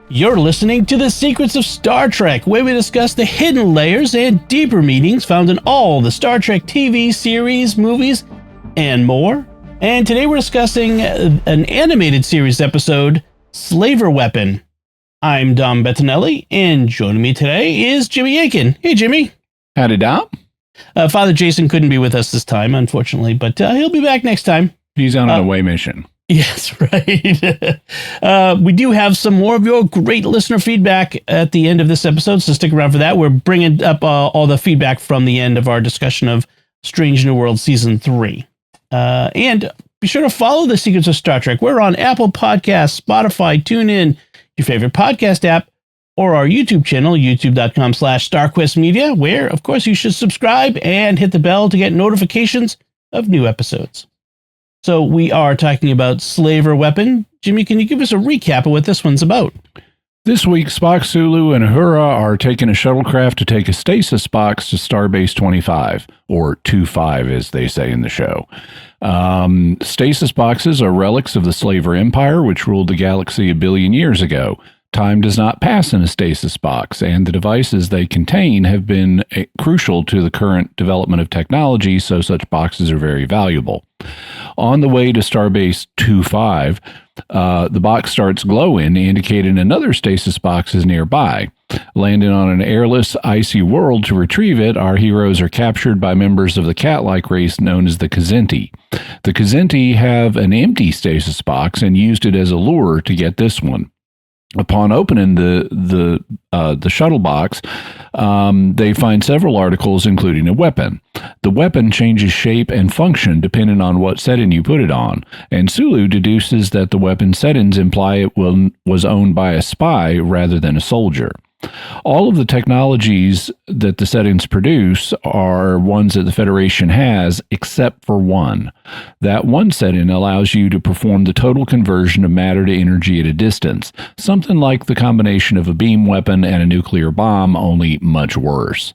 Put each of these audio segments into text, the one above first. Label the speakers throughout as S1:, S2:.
S1: You're listening to The Secrets of Star Trek, where we discuss the hidden layers and deeper meanings found in all the Star Trek TV series, movies, and more. And today we're discussing an animated series episode, Slaver Weapon. I'm Dom Bettinelli, and joining me today is Jimmy Akin. Hey, Jimmy.
S2: Howdy, Dom.
S1: Father Jason couldn't be with us this time, unfortunately, but he'll be back next time.
S2: He's on an away mission.
S1: Yes, right. We do have some more of your great listener feedback at the end of this episode, so stick around for that. We're bringing up all the feedback from the end of our discussion of Strange New World Season 3. And be sure to follow The Secrets of Star Trek. We're on Apple Podcasts, Spotify, TuneIn, your favorite podcast app, or our YouTube channel, youtube.com/StarQuestMedia, where, of course, you should subscribe and hit the bell to get notifications of new episodes. So we are talking about Slaver Weapon. Jimmy, can you give us a recap of what this one's about?
S2: This week, Spock, Sulu, and Uhura are taking a shuttlecraft to take a stasis box to Starbase 25, or 25, as they say in the show. Stasis boxes are relics of the Slaver Empire, which ruled the galaxy a billion years ago. Time does not pass in a stasis box, and the devices they contain have been crucial to the current development of technology, so such boxes are very valuable. On the way to Starbase 25, the box starts glowing, indicating another stasis box is nearby. Landing on an airless, icy world to retrieve it, our heroes are captured by members of the cat-like race known as the Kzinti. The Kzinti have an empty stasis box and used it as a lure to get this one. Upon opening the shuttle box, they find several articles, including a weapon. The weapon changes shape and function depending on what setting you put it on, and Sulu deduces that the weapon settings imply it was owned by a spy rather than a soldier. All of the technologies that the settings produce are ones that the Federation has, except for one. That one setting allows you to perform the total conversion of matter to energy at a distance, something like the combination of a beam weapon and a nuclear bomb, only much worse.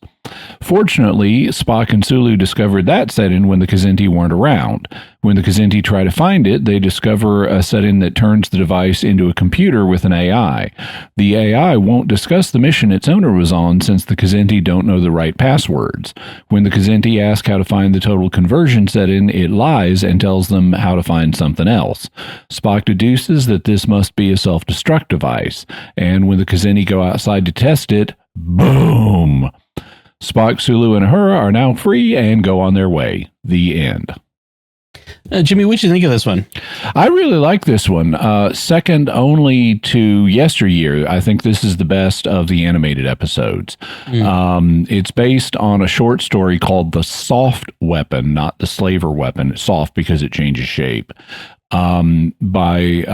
S2: Fortunately, Spock and Sulu discovered that setting when the Kzinti weren't around. When the Kzinti try to find it, they discover a setting that turns the device into a computer with an AI. The AI won't discuss the mission its owner was on since the Kzinti don't know the right passwords. When the Kzinti ask how to find the total conversion setting, it lies and tells them how to find something else. Spock deduces that this must be a self-destruct device, and when the Kzinti go outside to test it, boom! Spock, Sulu, and Uhura are now free and go on their way. The end.
S1: Jimmy, what did you think of this one?
S2: I really like this one. Second only to Yesteryear. I think this is the best of the animated episodes. It's based on a short story called The Soft Weapon, not the Slaver Weapon. It's soft because it changes shape. By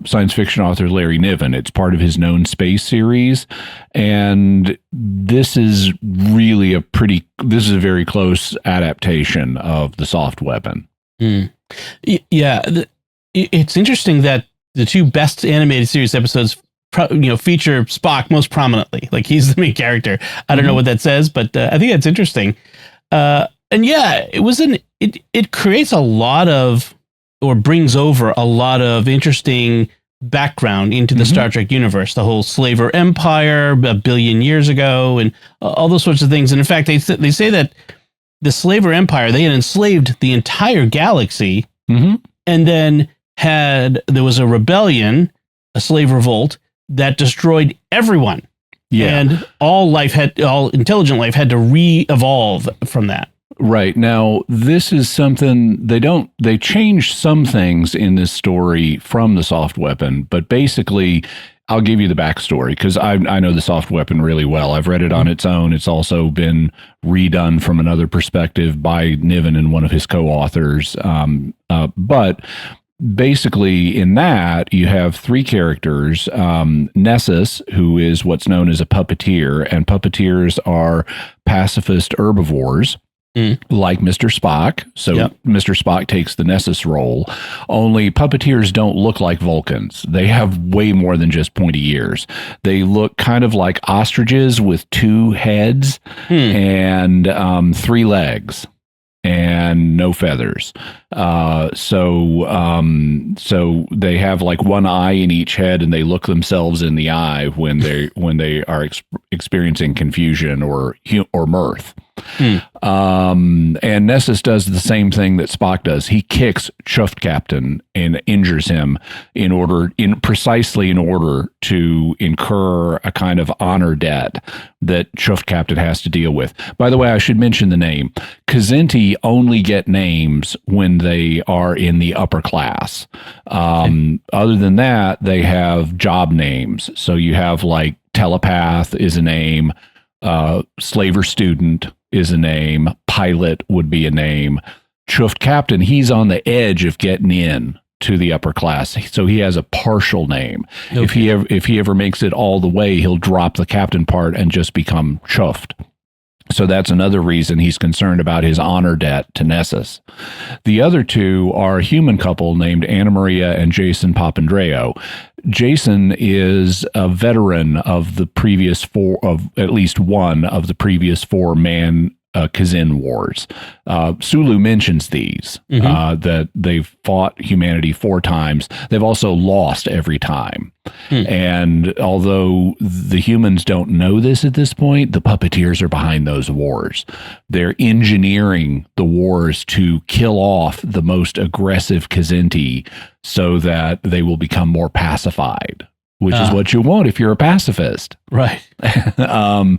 S2: science fiction author Larry Niven. It's part of his Known Space series, and this is really a very close adaptation of The Soft Weapon.
S1: Yeah, it's interesting that the two best animated series episodes feature Spock most prominently. Like, he's the main character. I don't know what that says, but I think that's interesting. And yeah, it creates a lot of, or brings over a lot of interesting background into the Star Trek universe, the whole Slaver Empire a billion years ago, and all those sorts of things. And in fact, they say that the Slaver Empire, they had enslaved the entire galaxy, and then there was a rebellion, a slave revolt, that destroyed everyone. Yeah. And all intelligent life had to re-evolve from that.
S2: Right. Now, this is something they changed some things in this story from the Soft Weapon, but basically, I'll give you the backstory because I know the Soft Weapon really well. I've read it on its own. It's also been redone from another perspective by Niven and one of his co-authors. But basically, in that, you have three characters. Nessus, who is what's known as a puppeteer, and puppeteers are pacifist herbivores. Like Mr. Spock. So Mr. Spock takes the Nessus role. Only puppeteers don't look like Vulcans. They have way more than just pointy ears. They look kind of like ostriches with two heads and 3 legs and no feathers. So they have like one eye in each head, and they look themselves in the eye when they are experiencing confusion or mirth. And Nessus does the same thing that Spock does. He kicks Chuft Captain and injures him precisely in order to incur a kind of honor debt that Chuft Captain has to deal with. By the way, I should mention the name. Kzinti only get names when they are in the upper class. Other than that, they have job names. So you have like telepath is a name, slaver student is a name, pilot would be a name. Chuft Captain, he's on the edge of getting in to the upper class, so he has a partial name. Okay. If he ever makes it all the way, he'll drop the captain part and just become Chuft. So that's another reason he's concerned about his honor debt to Nessus. The other two are a human couple named Anna Maria and Jason Papandreou. Jason is a veteran of the previous at least one of the previous four Kazin wars. Sulu mentions these, that they've fought humanity 4 times. They've also lost every time. And although the humans don't know this at this point, the puppeteers are behind those wars. They're engineering the wars to kill off the most aggressive Kzinti so that they will become more pacified, which is what you want if you're a pacifist.
S1: Right.
S2: So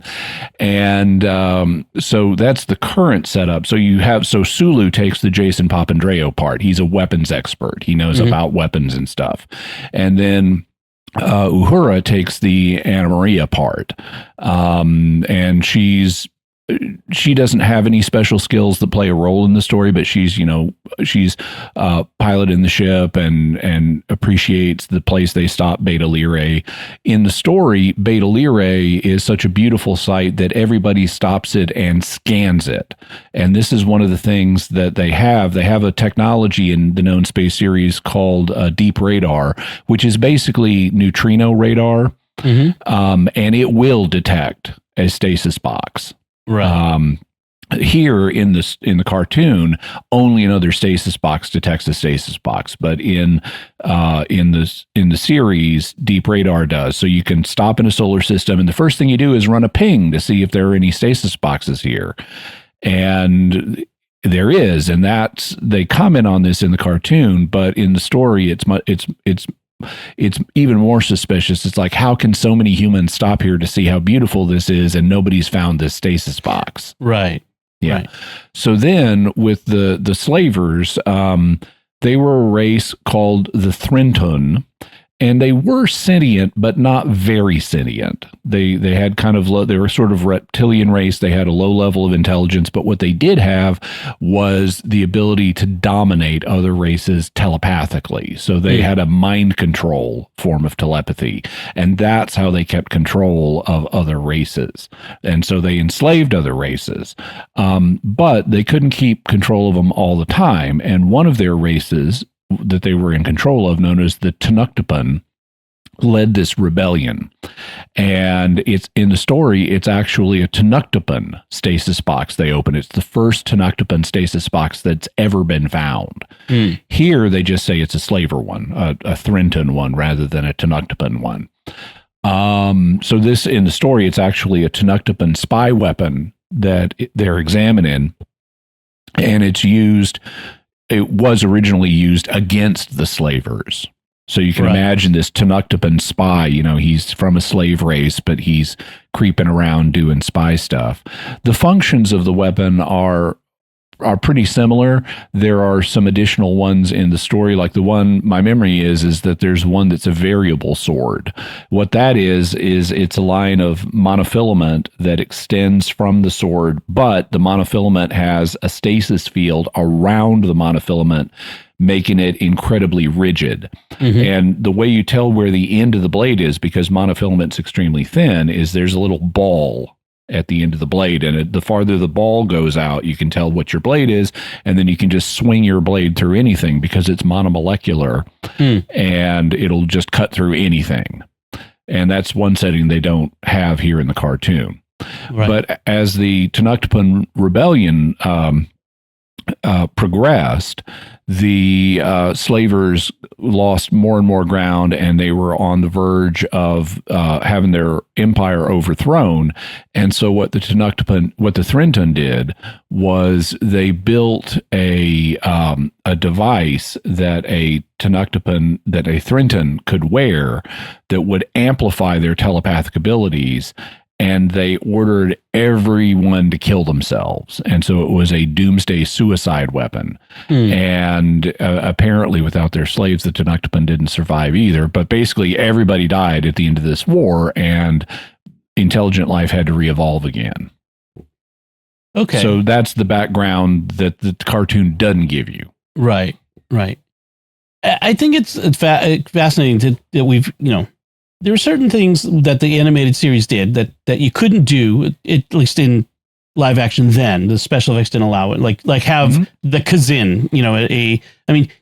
S2: that's the current setup. So Sulu takes the Jason Papandreou part. He's a weapons expert. He knows about weapons and stuff. And then Uhura takes the Anna Maria part. And she doesn't have any special skills that play a role in the story, but she's piloting the ship and appreciates the place they stop, Beta Lyrae. In the story, Beta Lyrae is such a beautiful sight that everybody stops it and scans it. And this is one of the things that they have. They have a technology in the known space series called deep radar, which is basically neutrino radar. And it will detect a stasis box.
S1: Right.
S2: Here in the cartoon, only another stasis box detects a stasis box, but in the series, deep radar does. So you can stop in a solar system, and the first thing you do is run a ping to see if there are any stasis boxes here, and there is, and they comment on this in the cartoon, but in the story, it's even more suspicious. It's like, how can so many humans stop here to see how beautiful this is, and nobody's found this stasis box?
S1: Right.
S2: Yeah.
S1: Right.
S2: So then with the slavers, they were a race called the Threntun, and they were sentient, but not very sentient. They had they were sort of reptilian race. They had a low level of intelligence, but what they did have was the ability to dominate other races telepathically. So they had a mind control form of telepathy, and that's how they kept control of other races. And so they enslaved other races, but they couldn't keep control of them all the time. And one of their races that they were in control of, known as the Tenuktupan, led this rebellion. And it's in the story, it's actually a Tenuktupan stasis box they open. It's the first Tenuktupan stasis box that's ever been found. Here, they just say it's a slaver one, a Threntun one, rather than a Tenuktupan one. So this, in the story, it's actually a Tenuktupan spy weapon that they're examining, and it was originally used against the slavers. So you can imagine this Tenuktupan spy, he's from a slave race, but he's creeping around doing spy stuff. The functions of the weapon are pretty similar. There are some additional ones in the story, like the one my memory is that there's one that's a variable sword. What that is it's a line of monofilament that extends from the sword, but the monofilament has a stasis field around the monofilament, making it incredibly rigid. And the way you tell where the end of the blade is, because monofilament's extremely thin, is there's a little ball at the end of the blade, and the farther the ball goes out, you can tell what your blade is, and then you can just swing your blade through anything because it's monomolecular, and it'll just cut through anything. And that's one setting they don't have here in the cartoon. But as the Tenuktupan rebellion progressed, the slavers lost more and more ground, and they were on the verge of having their empire overthrown. And so, what the Thrinton did was they built a device that a Thrinton could wear that would amplify their telepathic abilities. And they ordered everyone to kill themselves. And so it was a doomsday suicide weapon. And apparently without their slaves, the Tenuktupan didn't survive either. But basically everybody died at the end of this war, and intelligent life had to re-evolve again.
S1: Okay.
S2: So that's the background that the cartoon doesn't give you.
S1: Right. I think it's fascinating that we've, there were certain things that the animated series did that you couldn't do, at least in live action then. The special effects didn't allow it. Like have the Kzin,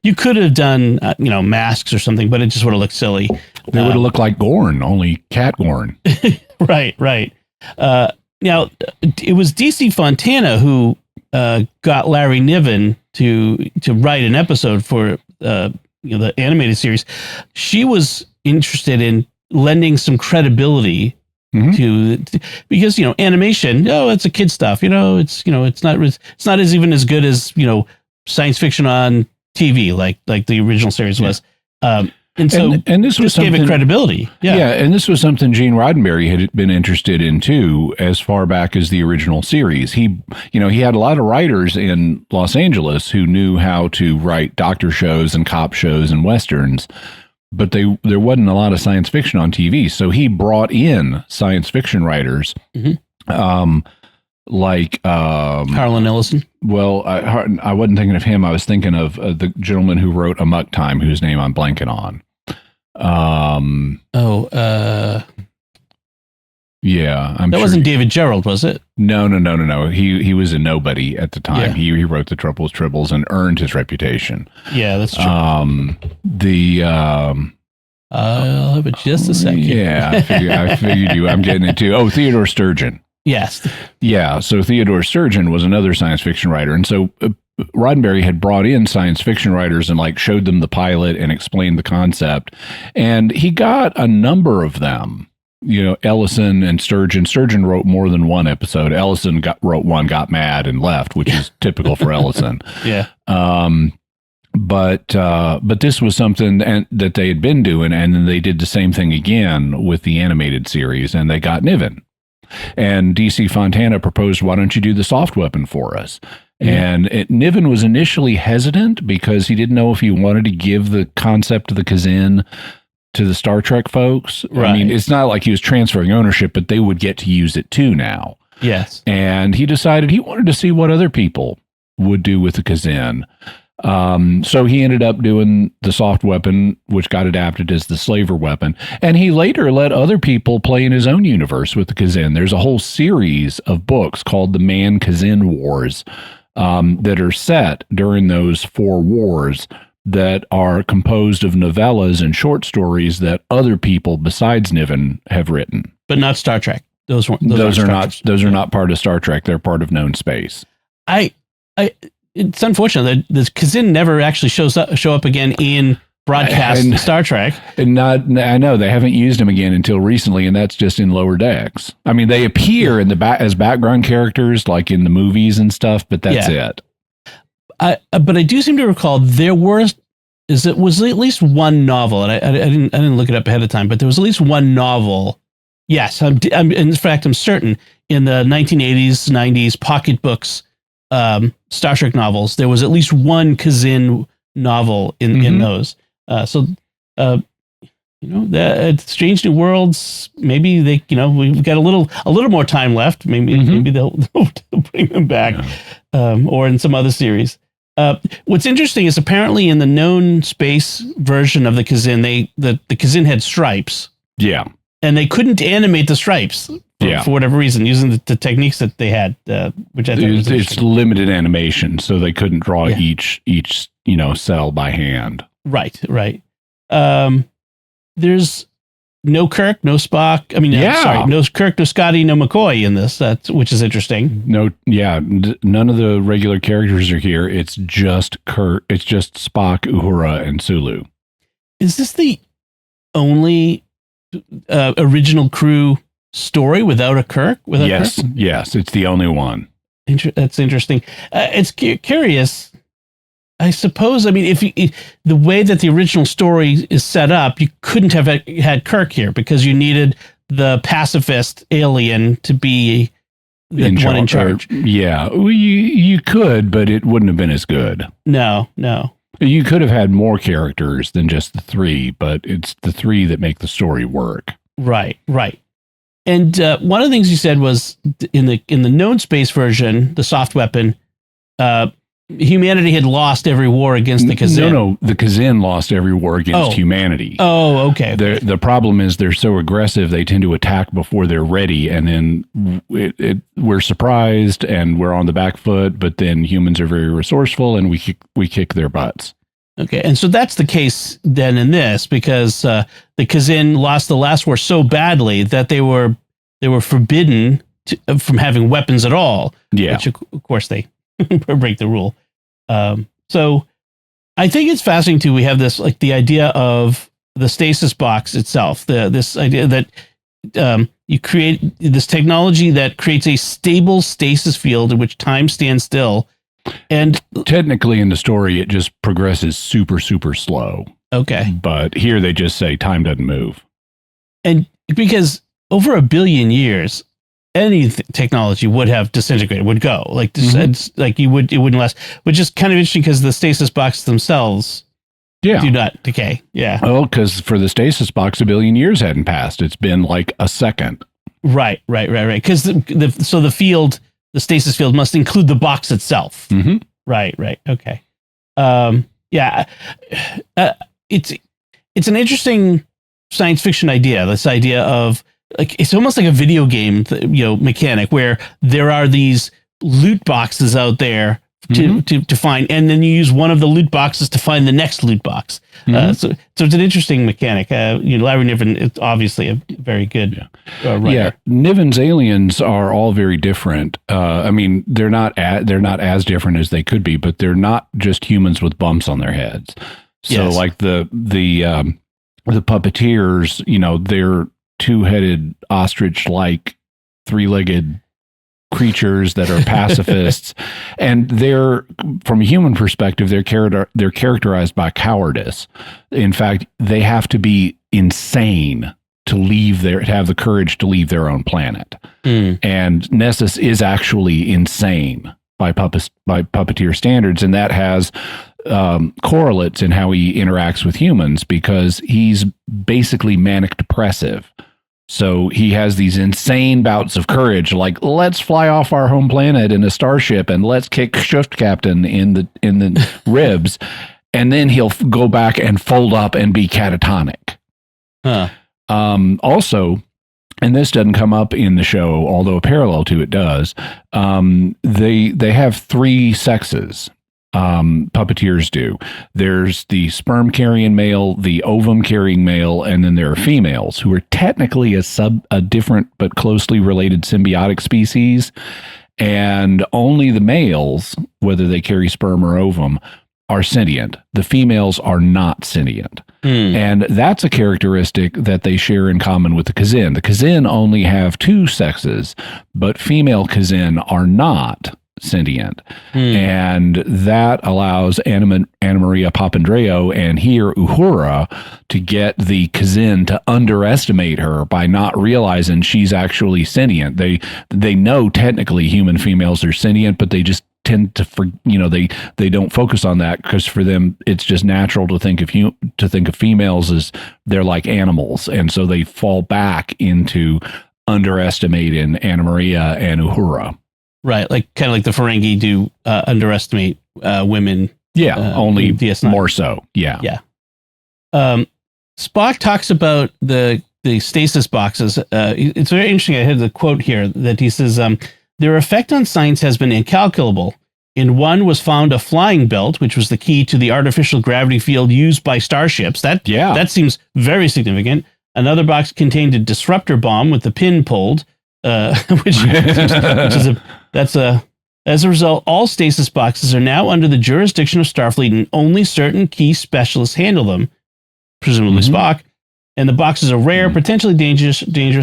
S1: you could have done, masks or something, but it just would have looked silly.
S2: They would have looked like Gorn, only cat Gorn.
S1: Right. Now, it was DC Fontana who got Larry Niven to write an episode for the animated series. She was interested in lending some credibility to, because animation, it's a kid stuff, it's not as even as good as science fiction on TV like the original series was, and this was gave it credibility.
S2: And this was something Gene Roddenberry had been interested in too, as far back as the original series. He had a lot of writers in Los Angeles who knew how to write doctor shows and cop shows and westerns, but there wasn't a lot of science fiction on TV. So he brought in science fiction writers, like
S1: Harlan Ellison.
S2: Well, I wasn't thinking of him. I was thinking of the gentleman who wrote Amok Time, whose name I'm blanking on. Yeah,
S1: that wasn't David Gerald, was it?
S2: No. He was a nobody at the time. Yeah. He wrote the Troubles Tribbles and earned his reputation.
S1: Yeah, that's true. I'll have it just a second.
S2: Yeah, I figured you. I'm getting it too. Oh, Theodore Sturgeon.
S1: Yes.
S2: Yeah. So Theodore Sturgeon was another science fiction writer, and so Roddenberry had brought in science fiction writers and showed them the pilot and explained the concept, and he got a number of them. Ellison and Sturgeon. Sturgeon wrote more than one episode. Ellison wrote one, got mad, and left, which is typical for Ellison.
S1: Yeah.
S2: But this was something that they had been doing, and then they did the same thing again with the animated series, and they got Niven. And DC Fontana proposed, why don't you do the soft weapon for us? And Niven was initially hesitant because he didn't know if he wanted to give the concept of the Kzin to the Star Trek folks. Right. I mean, it's not like he was transferring ownership, but they would get to use it too now.
S1: Yes.
S2: And he decided he wanted to see what other people would do with the Kzin. So he ended up doing the soft weapon, which got adapted as the slaver weapon. And he later let other people play in his own universe with the Kzin. There's a whole series of books called the Man Kzin Wars that are set during those 4 wars, that are composed of novellas and short stories that other people besides Niven have written,
S1: but not Star Trek. Those are
S2: not part of Star Trek. They're part of known space.
S1: It's unfortunate that this Kzin never actually show up again in broadcast Star Trek.
S2: And I know they haven't used him again until recently, and that's just in Lower Decks. I mean, they appear in the as background characters, like in the movies and stuff, but that's it.
S1: But I do seem to recall there was at least one novel, and I didn't look it up ahead of time, but there was at least one novel. Yes, I'm in fact I'm certain in the 1980s, 90s pocketbooks, Star Trek novels, there was at least one Kzin novel in those. That Strange New Worlds, maybe they, we've got a little more time left. Maybe they'll bring them back, or in some other series. What's interesting is apparently in the known space version of the Kzin, the Kzin had stripes.
S2: Yeah.
S1: And they couldn't animate the stripes for whatever reason, using the techniques that they had, which I think
S2: it's limited animation, so they couldn't draw each cell by hand.
S1: Right. There's no Kirk, no Spock. I mean, sorry, no Kirk, no Scotty, no McCoy in this. Which is interesting.
S2: No, yeah, none of the regular characters are here. It's just Kirk. It's just Spock, Uhura, and Sulu.
S1: Is this the only original crew story without a Kirk?
S2: Yes, it's the only one.
S1: That's interesting. It's curious. I suppose, I mean, if the way that the original story is set up, you couldn't have had Kirk here because you needed the pacifist alien to be the one in charge.
S2: Yeah, you could, but it wouldn't have been as good.
S1: No.
S2: You could have had more characters than just the three, but it's the three that make the story work.
S1: Right. And one of the things you said was in the known space version, the soft weapon, humanity had lost every war against the Kzin.
S2: No, the Kzin lost every war against humanity.
S1: Oh, okay.
S2: The problem is they're so aggressive, they tend to attack before they're ready, and then we're surprised and we're on the back foot, but then humans are very resourceful and we kick their butts.
S1: Okay, and so that's the case then in this, because the Kzin lost the last war so badly that they were forbidden from having weapons at all.
S2: Yeah.
S1: Which, of course, they break the rule. So I think it's fascinating too. We have this, like, the idea of the stasis box itself, this idea that you create this technology that creates a stable stasis field in which time stands still. And
S2: technically in the story, it just progresses super, super slow.
S1: Okay.
S2: But here they just say time doesn't move.
S1: And because over 1 billion years, any technology would have disintegrated, would go like this. It's like it wouldn't last, which is kind of interesting because the stasis boxes themselves do not decay. Yeah.
S2: Oh, because for the stasis box, 1 billion years hadn't passed. It's been like a second.
S1: Right. Because the field, the stasis field must include the box itself.
S2: Mm-hmm.
S1: Right. Okay. It's an interesting science fiction idea. This idea of, like, it's almost like a video game, mechanic where there are these loot boxes out there to find, and then you use one of the loot boxes to find the next loot box. So it's an interesting mechanic. Larry Niven is obviously a very good writer.
S2: Yeah, Niven's aliens are all very different. I mean, they're not as different as they could be, but they're not just humans with bumps on their heads. So, like the puppeteers, they're two-headed ostrich-like three-legged creatures that are pacifists, and they're, from a human perspective, they're characterized by cowardice. In fact, they have to be insane to have the courage to leave their own planet. And Nessus is actually insane by puppeteer standards, and that has correlates in how he interacts with humans, because he's basically manic depressive. So he has these insane bouts of courage, like, let's fly off our home planet in a starship and let's kick shift captain in the ribs, and then he'll go back and fold up and be catatonic. Also, and this doesn't come up in the show, although a parallel to it does, they have 3 sexes. Puppeteers do. There's the sperm carrying male, the ovum carrying male, and then there are females who are technically a different but closely related symbiotic species. And only the males, whether they carry sperm or ovum, are sentient. The females are not sentient. And that's a characteristic that they share in common with the Kzin. The Kzin only have 2 sexes, but female Kzin are not sentient. And that allows Anna Maria Papandreou and here Uhura to get the Kzin to underestimate her by not realizing she's actually sentient. They know technically human females are sentient, but they just tend to they don't focus on that, because for them it's just natural to think of females as they're like animals, and so they fall back into underestimating Anna Maria and Uhura.
S1: Right, kind of like the Ferengi do underestimate women.
S2: Yeah, only
S1: DS9.
S2: More so. Yeah.
S1: Spock talks about the stasis boxes. It's very interesting. I had the quote here that he says, their effect on science has been incalculable. In one was found a flying belt, which was the key to the artificial gravity field used by starships. That seems very significant. Another box contained a disruptor bomb with the pin pulled, which is as a result, all stasis boxes are now under the jurisdiction of Starfleet, and only certain key specialists handle them, presumably Spock. And the boxes are rare, potentially dangerous.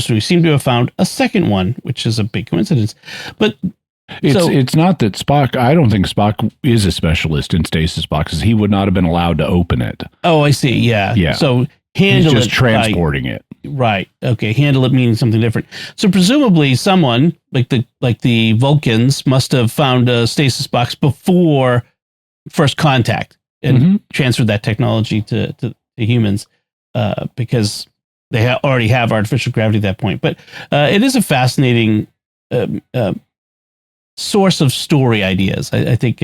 S1: We seem to have found a second one, which is a big coincidence. But
S2: it's not that Spock. I don't think Spock is a specialist in stasis boxes. He would not have been allowed to open it.
S1: Oh, I see. Yeah. So
S2: handle He's just transporting it.
S1: Right. Okay. Handle it meaning something different. So presumably someone like the Vulcans must have found a stasis box before first contact and transferred that technology to humans, because they already have artificial gravity at that point. But it is a fascinating source of story ideas, I think,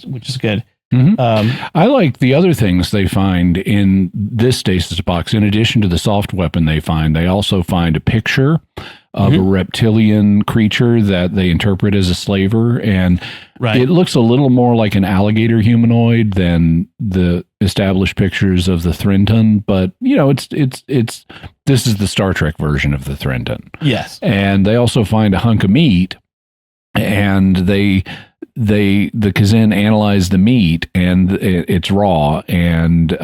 S1: which is good.
S2: I like the other things they find in this stasis box. In addition to the soft weapon they also find a picture of a reptilian creature that they interpret as a slaver, and it looks a little more like an alligator humanoid than the established pictures of the Thrinton, but this is the Star Trek version of the Thrinton.
S1: Yes.
S2: And they also find a hunk of meat, and the Kzin analyze the meat, and it's raw, and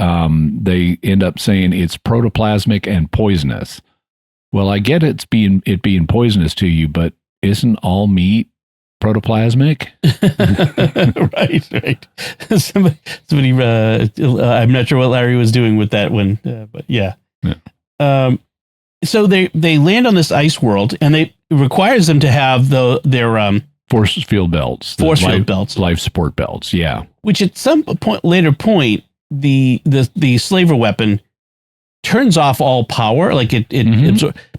S2: they end up saying it's protoplasmic and poisonous. Well, I get it being poisonous to you, but isn't all meat protoplasmic?
S1: Right. Somebody I'm not sure what Larry was doing with that one, but yeah. So they land on this ice world, and it requires them to have their
S2: force field belts, life support belts. Yeah, which
S1: at some later point, the slaver weapon turns off all power, like it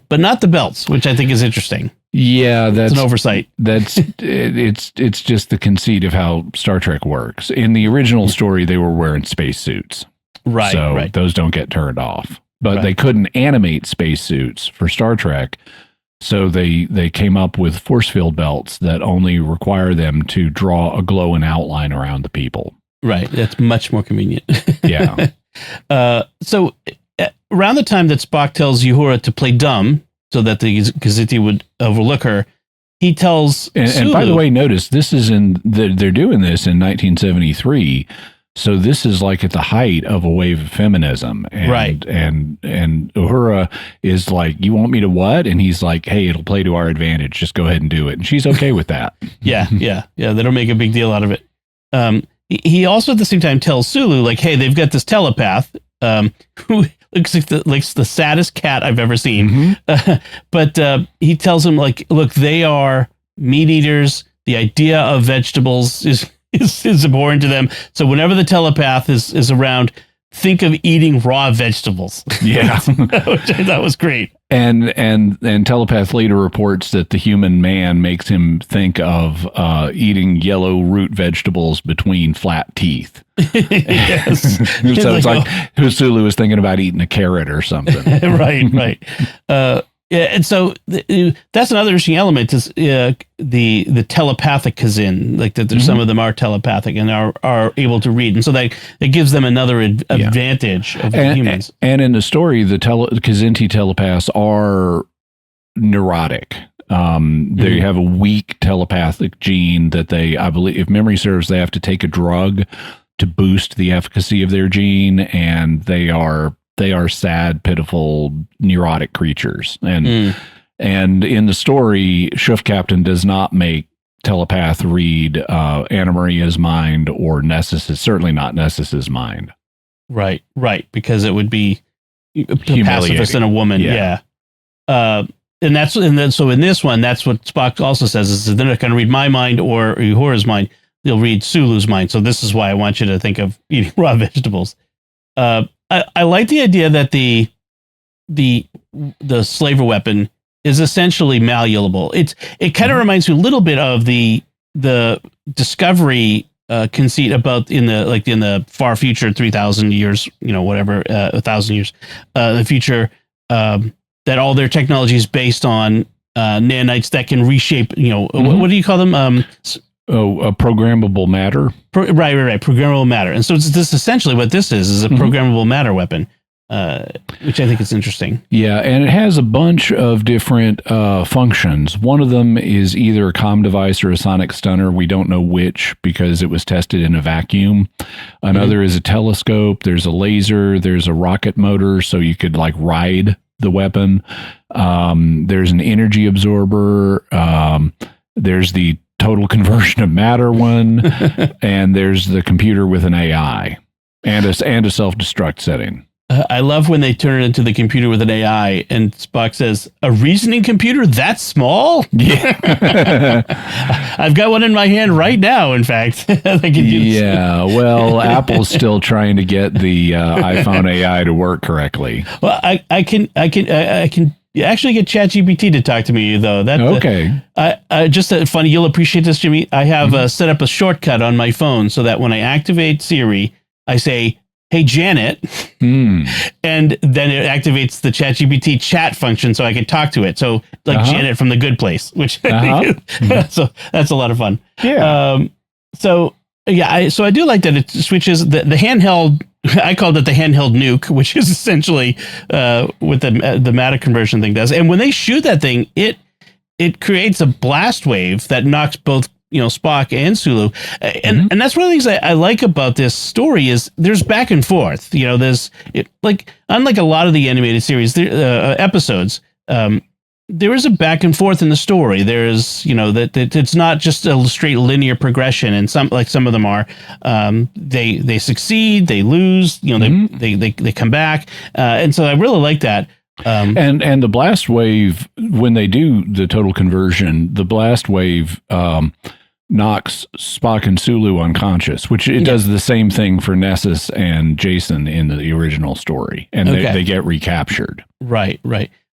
S1: but not the belts, which I think is interesting.
S2: Yeah, that's
S1: an oversight.
S2: It's just the conceit of how Star Trek works. In the original story, they were wearing spacesuits, so those don't get turned off. But they couldn't animate spacesuits for Star Trek. So they came up with force field belts that only require them to draw a glowing outline around the people.
S1: Right. That's much more convenient.
S2: Yeah.
S1: So around the time that Spock tells Uhura to play dumb so that the Kzinti would overlook her, he tells
S2: and by the way, notice this is they're doing this in 1973. So this is like at the height of a wave of feminism. And, And Uhura is like, you want me to what? And he's like, hey, it'll play to our advantage. Just go ahead and do it. And she's okay with that.
S1: Yeah. They don't make a big deal out of it. He also at the same time tells Sulu, like, hey, they've got this telepath who looks like the saddest cat I've ever seen. But he tells him, like, look, they are meat eaters. The idea of vegetables is abhorrent to them. So whenever the telepath is around, think of eating raw vegetables.
S2: Yeah.
S1: Which I thought was great.
S2: And telepath later reports that the human man makes him think of eating yellow root vegetables between flat teeth.
S1: Yes.
S2: So it's like Sulu was thinking about eating a carrot or something.
S1: Right. Yeah, and so that's another interesting element is the telepathic Kzin, like that. Some of them are telepathic and are able to read, and so that it gives them another advantage of humans.
S2: And in the story, the Kzinti telepaths are neurotic. They have a weak telepathic gene that I believe, if memory serves, they have to take a drug to boost the efficacy of their gene, and they are sad, pitiful, neurotic creatures. And in the story, Shuf Captain does not make telepath read Anna Maria's mind or Nessus's, certainly not Nessus's mind.
S1: Right, because it would be pacifist in a woman. Yeah. So in this one, that's what Spock also says, is that they're not going to read my mind or Uhura's mind. They'll read Sulu's mind. So this is why I want you to think of eating raw vegetables. I like the idea that the slaver weapon is essentially malleable. It kind of reminds me a little bit of the Discovery conceit about in the far future, 3,000 years, 1,000 years, the future, that all their technology is based on nanites that can reshape. What do you call them?
S2: A programmable matter.
S1: Right. Programmable matter. And so it's this essentially what this is a programmable matter weapon. which I think is interesting.
S2: Yeah, and it has a bunch of different functions. One of them is either a comm device or a sonic stunner. We don't know which because it was tested in a vacuum. Another is a telescope. There's a laser. There's a rocket motor, so you could like ride the weapon. There's an energy absorber. There's the total conversion of matter one, and there's the computer with an AI and a self-destruct setting.
S1: I love when they turn it into the computer with an AI, and Spock says, "A reasoning computer that small?"
S2: Yeah,
S1: I've got one in my hand right now. In fact, I can do this.
S2: Well, Apple's still trying to get the iPhone AI to work correctly.
S1: Well, I can actually get ChatGPT to talk to me though. That
S2: okay.
S1: Just funny. You'll appreciate this, Jimmy. I have set up a shortcut on my phone so that when I activate Siri, I say, "Hey, Janet," and then it activates the ChatGPT chat function so I can talk to it. So like Janet from The Good Place, which so that's a lot of fun.
S2: Yeah.
S1: So I do like that it switches the handheld. I called it the handheld nuke, which is essentially what the matter conversion thing does. And when they shoot that thing, it creates a blast wave that knocks both Spock and Sulu, and that's one of the things I like about this story is there's back and forth. There's like unlike a lot of the animated series episodes, there is a back and forth in the story. There's that it's not just a straight linear progression, and some of them are. They succeed, they lose, they come back, and so I really like that.
S2: And the blast wave, when they do the total conversion, the blast wave knocks Spock and Sulu unconscious, which it does the same thing for Nessus and Jason in the original story, and they get recaptured.
S1: Right.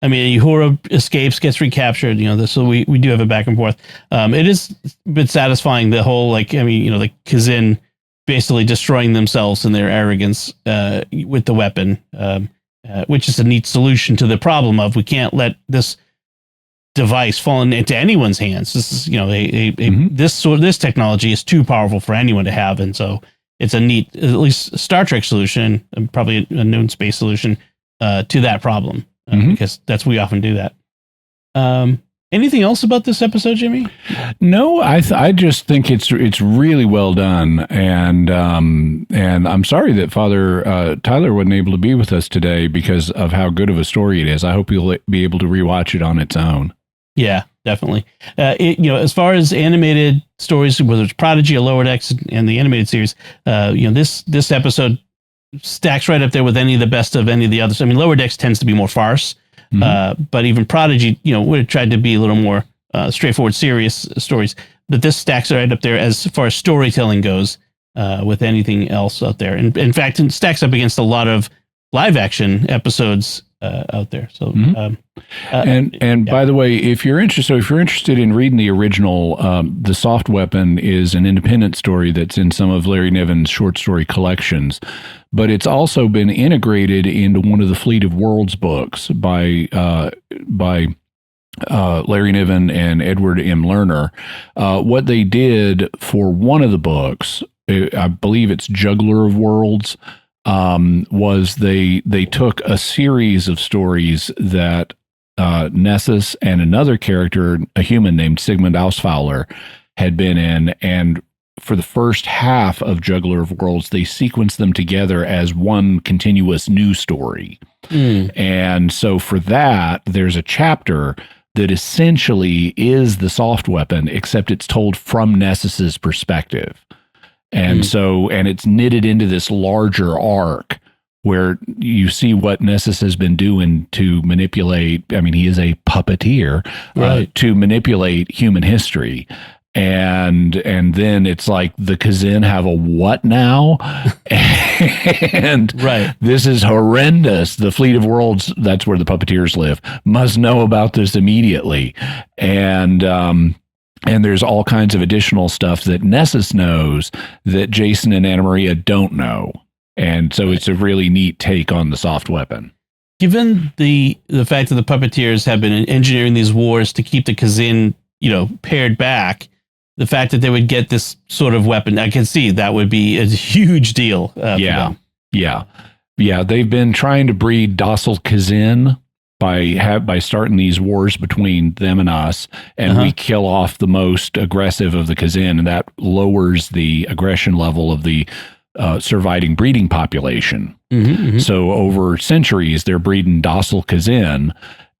S1: I mean, Uhura escapes, gets recaptured. So we do have a back and forth. It is a bit satisfying. The whole like Kzin basically destroying themselves in their arrogance with the weapon, which is a neat solution to the problem of we can't let this device fall into anyone's hands. This is this technology is too powerful for anyone to have, and so it's a neat, at least Star Trek solution, and probably a known space solution to that problem, because we often do that. Anything else about this episode, Jimmy?
S2: No, I just think it's really well done, and I'm sorry that Father Tyler wasn't able to be with us today because of how good of a story it is. I hope you'll be able to rewatch it on its own.
S1: Yeah, definitely. As far as animated stories, whether it's Prodigy or Lower Decks and the animated series, this episode stacks right up there with any of the best of any of the others. I mean, Lower Decks tends to be more farce, but even Prodigy, would have tried to be a little more straightforward, serious stories. But this stacks right up there as far as storytelling goes with anything else out there. And in fact, it stacks up against a lot of live action episodes out there. So,
S2: by the way, if you're interested in reading the original, The Soft Weapon is an independent story that's in some of Larry Niven's short story collections, but it's also been integrated into one of the Fleet of Worlds books by Larry Niven and Edward M. Lerner. What they did for one of the books, I believe it's Juggler of Worlds, was they took a series of stories that Nessus and another character, a human named Sigmund Ausfowler, had been in, and for the first half of Juggler of Worlds, they sequenced them together as one continuous new story. And so for that, there's a chapter that essentially is the Soft Weapon, except it's told from Nessus's perspective. And and it's knitted into this larger arc where you see what Nessus has been doing to manipulate. I mean, he is a puppeteer, to manipulate human history. And then it's like the Kzin have a what now? And this is horrendous. The Fleet of Worlds, that's where the puppeteers live, must know about this immediately. And there's all kinds of additional stuff that Nessus knows that Jason and Anna Maria don't know. And so it's a really neat take on the Soft Weapon.
S1: Given the fact that the puppeteers have been engineering these wars to keep the Kzin, pared back, the fact that they would get this sort of weapon, I can see that would be a huge deal. For them.
S2: Yeah. Yeah, they've been trying to breed docile Kzin by starting these wars between them and us, and we kill off the most aggressive of the Kzin, and that lowers the aggression level of the surviving breeding population. So over centuries, they're breeding docile Kzin,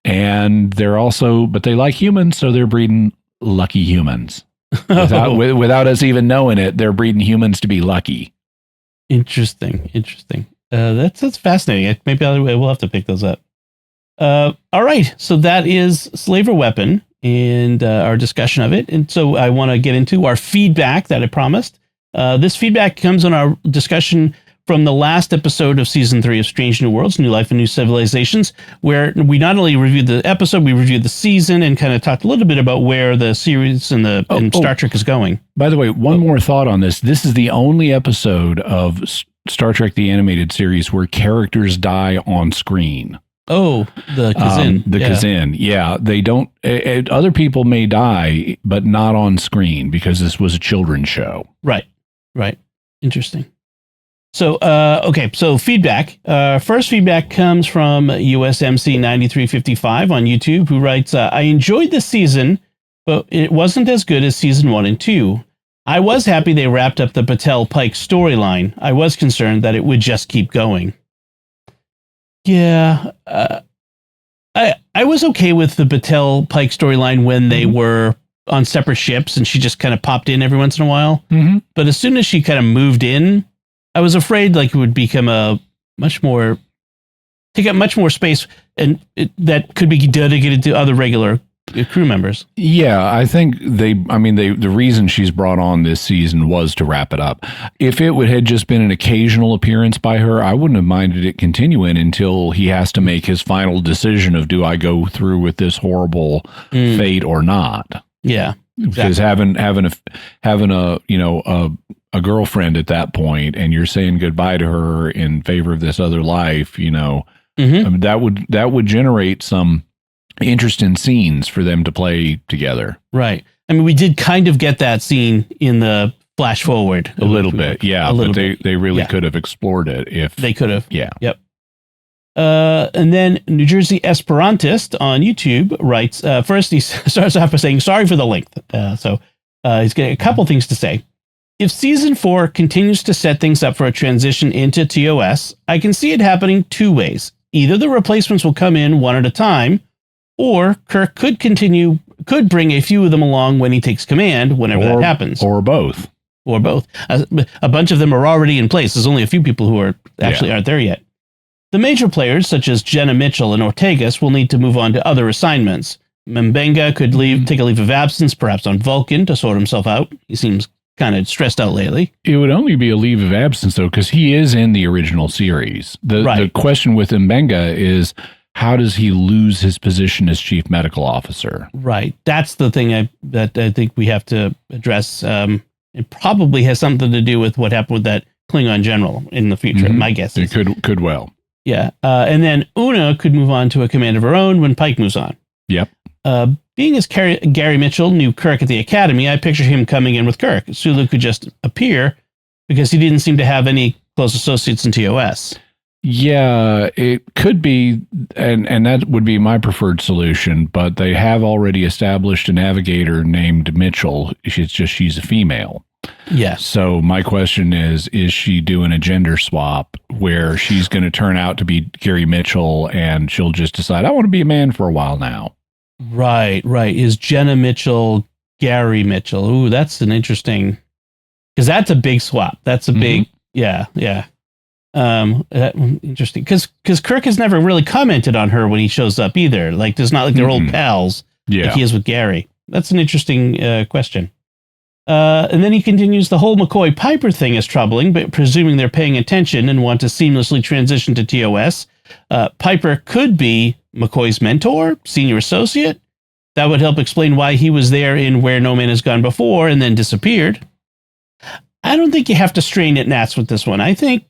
S2: and but they like humans, so they're breeding lucky humans. Without us even knowing it, they're breeding humans to be lucky.
S1: Interesting. That's fascinating. Maybe we'll have to pick those up. All right. So that is Slaver Weapon and our discussion of it. And so I want to get into our feedback that I promised. This feedback comes on our discussion from the last episode of season 3 of Strange New Worlds, New Life and New Civilizations, where we not only reviewed the episode, we reviewed the season and kind of talked a little bit about where the series and Star Trek is going.
S2: By the way, one more thought on this. This is the only episode of Star Trek the Animated Series where characters die on screen.
S1: Oh, the Kzin.
S2: Kzin. Yeah, they don't. Other people may die, but not on screen because this was a children's show.
S1: Right. Interesting. So, okay. So feedback. First feedback comes from USMC 9355 on YouTube, who writes, I enjoyed this season, but it wasn't as good as season 1 and 2. I was happy they wrapped up the Patel-Pike storyline. I was concerned that it would just keep going. Yeah, I was okay with the Patel-Pike storyline when they were on separate ships and she just kind of popped in every once in a while. But as soon as she kind of moved in, I was afraid like it would become take up much more space, and that could be dedicated to other regular crew members.
S2: Yeah, I think the reason she's brought on this season was to wrap it up. If it had just been an occasional appearance by her, I wouldn't have minded it continuing until he has to make his final decision of, do I go through with this horrible fate or not?
S1: Yeah, exactly.
S2: Because having a girlfriend at that point, and you're saying goodbye to her in favor of this other life, I mean, that would generate some interesting scenes for them to play together.
S1: Right. I mean, we did kind of get that scene in the flash forward.
S2: A little bit. Yeah. But they really could have explored it if
S1: they could have.
S2: Yeah.
S1: Yep. And then New Jersey Esperantist on YouTube writes, first he starts off by saying, sorry for the length. So he's got a couple things to say. If season 4 continues to set things up for a transition into TOS, I can see it happening two ways. Either the replacements will come in one at a time, or Kirk could bring a few of them along when he takes command, whenever that happens.
S2: Or both.
S1: A bunch of them are already in place. There's only a few people who aren't there yet. The major players, such as Jenna Mitchell and Ortegas, will need to move on to other assignments. Mbenga could take a leave of absence, perhaps on Vulcan, to sort himself out. He seems kind of stressed out lately.
S2: It would only be a leave of absence, though, because he is in the original series. The question with Mbenga is, how does he lose his position as chief medical officer?
S1: Right. That's the thing that I think we have to address. It probably has something to do with what happened with that Klingon general in the future. My guess is.
S2: It could well.
S1: Yeah. And then Una could move on to a command of her own when Pike moves on.
S2: Yep.
S1: Being as Gary Mitchell knew Kirk at the Academy, I picture him coming in with Kirk. Sulu could just appear because he didn't seem to have any close associates in TOS.
S2: Yeah, it could be, and that would be my preferred solution, but they have already established a navigator named Mitchell. She's a female.
S1: Yeah.
S2: So my question is she doing a gender swap where she's going to turn out to be Gary Mitchell and she'll just decide, I want to be a man for a while now?
S1: Right. Is Jenna Mitchell Gary Mitchell? Ooh, that's an interesting, because that's a big swap. That's a big, yeah. Interesting, because Kirk has never really commented on her when he shows up either. Like, there's not like they're old pals like he is with Gary. That's an interesting question. And then he continues, the whole McCoy Piper thing is troubling, but presuming they're paying attention and want to seamlessly transition to TOS, Piper could be McCoy's mentor, senior associate. That would help explain why he was there in Where No Man Has Gone Before and then disappeared. I don't think you have to strain at gnats with this one. I think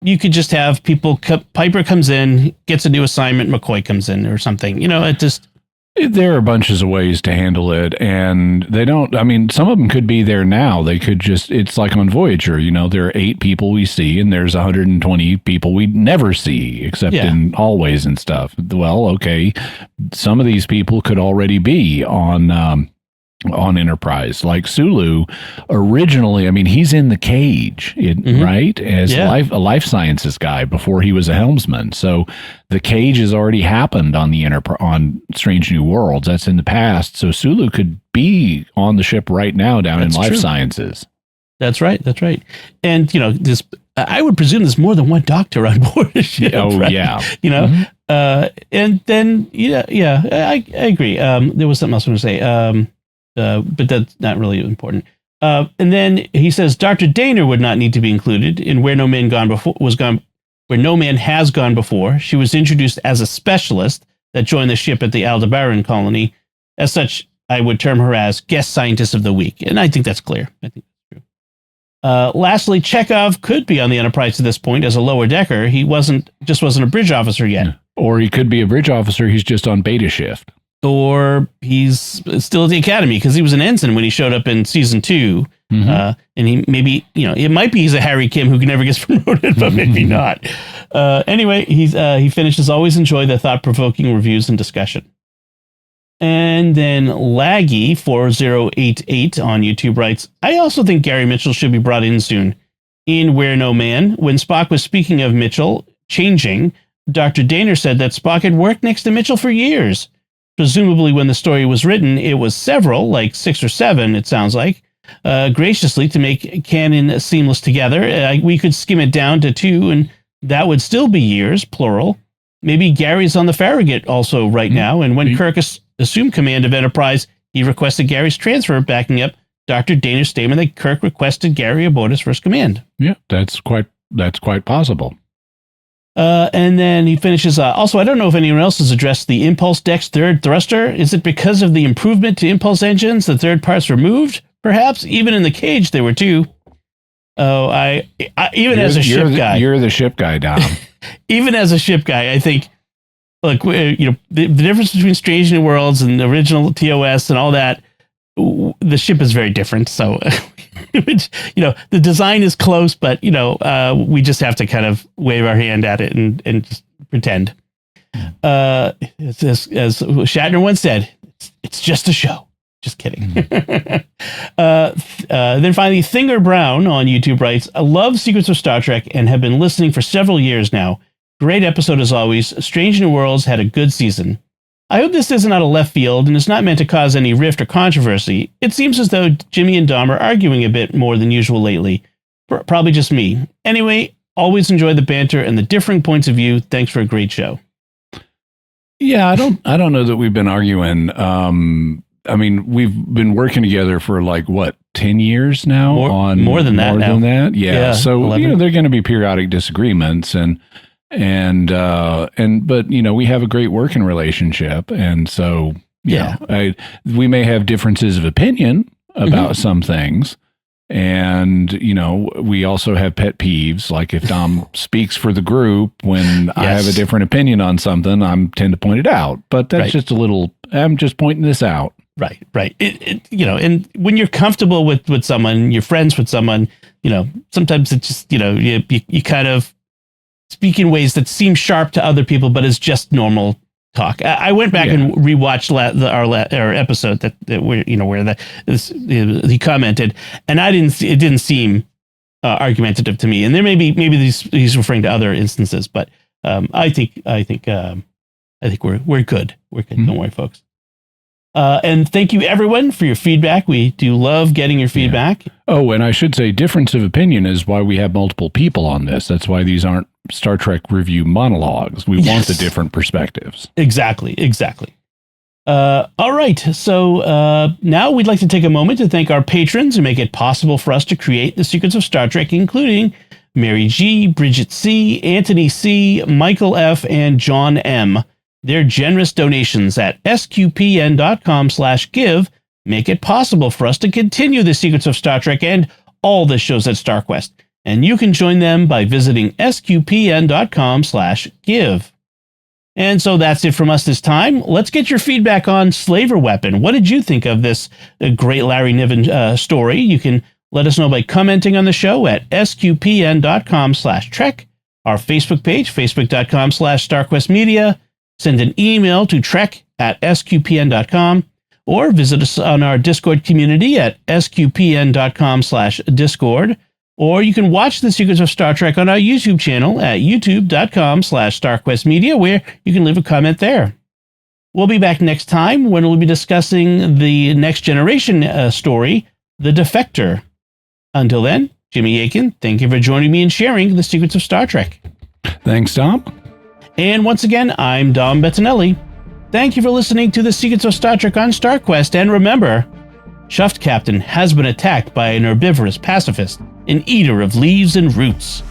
S1: you could just have people, Piper comes in, gets a new assignment, McCoy comes in or something. It just...
S2: There are bunches of ways to handle it, and they don't. I mean, some of them could be there now. They could just. It's like on Voyager. There are 8 people we see, and there's 120 people we never see, except in hallways and stuff. Well, okay, some of these people could already be on Enterprise, like Sulu. Originally, I mean, he's in the cage, right, as a life sciences guy before he was a helmsman. So the cage has already happened on the on Strange New Worlds. That's in the past. So Sulu could be on the ship right now down in life sciences.
S1: That's right. That's right. And this. I would presume there's more than one doctor on board a ship.
S2: Oh,
S1: right?
S2: yeah.
S1: And then I agree. There was something else I was going to say. But that's not really important. And then he says Dr. Daner would not need to be included in where no man where no man has gone before. She was introduced as a specialist that joined the ship at the Aldebaran colony. As such, I would term her as guest scientist of the week, and I think that's clear. I think that's true. Lastly, Chekhov could be on the Enterprise at this point as a lower decker. He wasn't a bridge officer yet,
S2: or he could be a bridge officer. He's just on beta shift.
S1: Or he's still at the academy because he was an ensign when he showed up in season 2. And he maybe, it might be he's a Harry Kim who never gets promoted, but maybe not. Anyway, he finishes, always enjoy the thought-provoking reviews and discussion. And then Laggy4088 on YouTube writes, I also think Gary Mitchell should be brought in soon. In Where No Man, when Spock was speaking of Mitchell changing, Dr. Daner said that Spock had worked next to Mitchell for years. Presumably when the story was written, it was several, like 6 or 7, it sounds like, graciously to make canon seamless together. We could skim it down to 2, and that would still be years, plural. Maybe Gary's on the Farragut also right now, and when Kirk assumed command of Enterprise, he requested Gary's transfer, backing up Dr. Daner's statement that Kirk requested Gary aboard his first command.
S2: Yeah, that's quite possible.
S1: And then he finishes, also, I don't know if anyone else has addressed the Impulse Deck's third thruster. Is it because of the improvement to Impulse engines, the third part's removed? Perhaps? Even in the cage, there were 2. Oh, as a ship guy.
S2: You're the ship guy, Dom.
S1: Even as a ship guy, I think, look, the difference between Strange New Worlds and the original TOS and all that, the ship is very different. So, the design is close, but, we just have to kind of wave our hand at it and just pretend. As Shatner once said, it's just a show. Just kidding. Then finally, Thinger Brown on YouTube writes, I love Secrets of Star Trek and have been listening for several years now. Great episode as always. Strange New Worlds had a good season. I hope this isn't out of left field and is not meant to cause any rift or controversy. It seems as though Jimmy and Dom are arguing a bit more than usual lately. Probably just me. Anyway, always enjoy the banter and the differing points of view. Thanks for a great show.
S2: Yeah, I don't know that we've been arguing. I mean, we've been working together for 10 years now.
S1: More than that.
S2: Yeah. So 11. There are going to be periodic disagreements but we have a great working relationship, and so we may have differences of opinion about some things, and we also have pet peeves. Like if Dom speaks for the group when I have a different opinion on something, I tend to point it out. But that's just I'm just pointing this out.
S1: Right. And when you're comfortable with someone, you're friends with someone, sometimes it's just you kind of speak in ways that seem sharp to other people, but it's just normal talk. I went back and rewatched our episode that where he commented, and it didn't seem argumentative to me. And there maybe he's referring to other instances, but I think we're good. We're good. Don't worry, folks. And thank you, everyone, for your feedback. We do love getting your feedback.
S2: Oh, and I should say difference of opinion is why we have multiple people on this. That's why these aren't Star Trek review monologues. We want the different perspectives.
S1: Exactly. All right. So now we'd like to take a moment to thank our patrons who make it possible for us to create the Secrets of Star Trek, including Mary G., Bridget C., Anthony C., Michael F., and John M. Their generous donations at sqpn.com/give make it possible for us to continue the Secrets of Star Trek and all the shows at StarQuest. And you can join them by visiting sqpn.com/give. And so that's it from us this time. Let's get your feedback on Slaver Weapon. What did you think of this great Larry Niven story? You can let us know by commenting on the show at sqpn.com/trek, our Facebook page, facebook.com/StarQuestMedia. Send an email to trek@sqpn.com, or visit us on our Discord community at sqpn.com/discord. Or you can watch The Secrets of Star Trek on our YouTube channel at youtube.com/StarQuestMedia, where you can leave a comment there. We'll be back next time when we'll be discussing the Next Generation story, The Defector. Until then, Jimmy Akin, thank you for joining me and sharing The Secrets of Star Trek.
S2: Thanks, Dom.
S1: And once again, I'm Dom Bettinelli. Thank you for listening to The Secrets of Star Trek on StarQuest, and remember, Shuft Captain has been attacked by an herbivorous pacifist, an eater of leaves and roots.